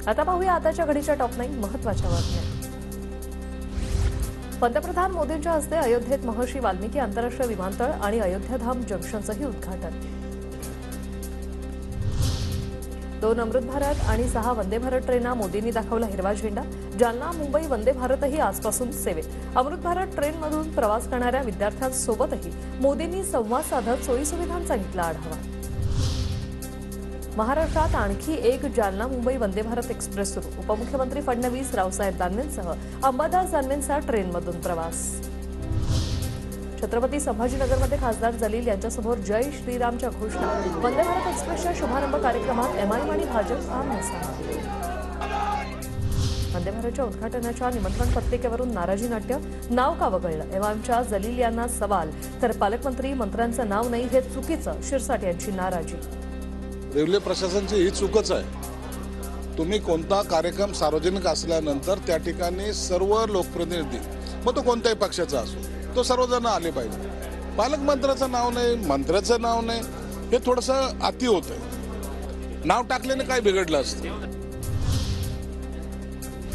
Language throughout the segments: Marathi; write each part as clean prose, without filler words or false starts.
आता पाहूया आताच्या घडीच्या टॉप 9 महत्त्वाच्या बातम्या। पंतप्रधान मोदींच्या हस्ते अयोध्येत महर्षी वाल्मिकी आंतरराष्ट्रीय विमानतळ आणि अयोध्याधाम जंक्शनचंही उद्घाटन। 2 अमृत भारत आणि 6 वंदे भारत ट्रेनना मोदींनी दाखवला हिरवा झेंडा। जालना मुंबई वंदे भारतही आजपासून सेवेत। अमृत भारत ट्रेनमधून प्रवास करणाऱ्या विद्यार्थ्यांसोबतही मोदींनी संवाद साधत सोयीसुविधांचा घेतला आढावा। महाराष्ट्रात आणखी एक जालना मुंबई वंदे भारत एक्सप्रेस सुरू। उपमुख्यमंत्री फडणवीस रावसाहेब दानवेंसह अंबादास दानवेंचा ट्रेनमधून प्रवास। छत्रपती संभाजीनगरमध्ये खासदार जलील यांच्यासमोर जय श्रीरामच्या घोषणा। वंदे भारत एक्सप्रेसच्या शुभारंभ कार्यक्रमात एमआयएम आणि भाजप आमनेसामने। वंदे भारतच्या उद्घाटनाच्या निमंत्रण पत्रिकेवरून नाराजी नाट्य। नाव का वगळलं? एमआयएमच्या जलील यांना सवाल, तर पालकमंत्री मंत्र्यांचं नाव नाही हे चुकीचं, शिरसाट यांची नाराजी। रेल्वे प्रशासनाची ही चूकच आहे। तुम्ही कोणता कार्यक्रम सार्वजनिक असल्यानंतर त्या ठिकाणी सर्व लोकप्रतिनिधी, मग तो कोणत्याही पक्षाचा असो, तो सर्वजण आले पाहिजे। पालकमंत्र्याचं नाव नाही, मंत्र्याचं नाव नाही, हे थोडंसं अति होतंय। नाव टाकल्याने काय बिघडलं असतं?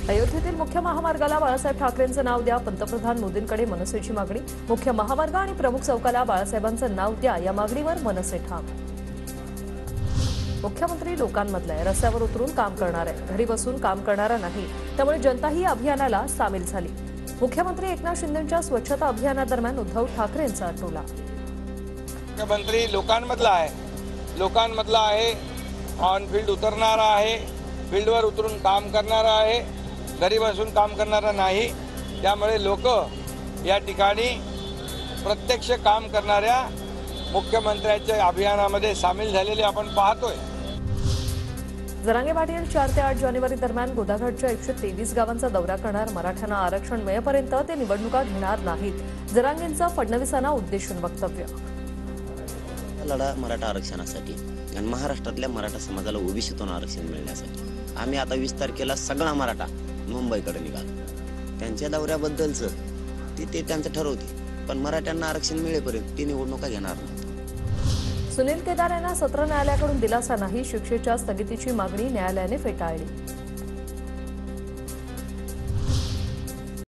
अयोध्येतील मुख्य महामार्गाला बाळासाहेब ठाकरेंचं नाव द्या, पंतप्रधान मोदींकडे मनसेची मागणी। मुख्य महामार्ग आणि प्रमुख चौकाला बाळासाहेबांचं नाव द्या, या मागणीवर मनसे ठाम। मुख्यमंत्री लोकांमधला आहे, रस्त्यावर उतरून काम करणार आहे, घरी बसून काम करणारा नाही, त्यामुळे जनताही अभियानाला सामील झाली। मुख्यमंत्री एकनाथ शिंदेंच्या स्वच्छता अभियानादरम्यान उद्धव ठाकरेंचा टोला। मुख्यमंत्री लोकांमधला आहे, ऑन फील्ड उतरणारा आहे, फील्डवर उतरून काम करणारा आहे, घरी बसून काम करणारा नाही, त्यामुळे लोक या ठिकाणी प्रत्यक्ष काम करणाऱ्या मुख्यमंत्र्यांच्या अभियानामध्ये सामील झालेले आपण पाहतोय। जरांगे पाटील 4 ते 8 जानेवारी दरम्यान गोदाघाटच्या 123 गावांचा दौरा करणार। मराठ्यांना आरक्षण मिळेपर्यंत ते निवडणुका घेणार नाहीत, जरांगेंचं फडणवीसांना उद्देशून वक्तव्य। लढा मराठा आरक्षणासाठी आणि महाराष्ट्रातल्या मराठा समाजाला ओबीसीतून आरक्षण मिळण्यासाठी। आम्ही आता 20 तारखेला सगळा मराठा मुंबईकडे निघालो। त्यांच्या दौऱ्याबद्दलचं ते त्यांचं ठरवते, पण मराठ्यांना आरक्षण मिळेपर्यंत ती निवडणुका घेणार नाही। सुनील केदार यांना सत्र न्यायालयाकडून दिलासा नाही, शिक्षेच्या स्थगितीची मागणी न्यायालयाने फेटाळली।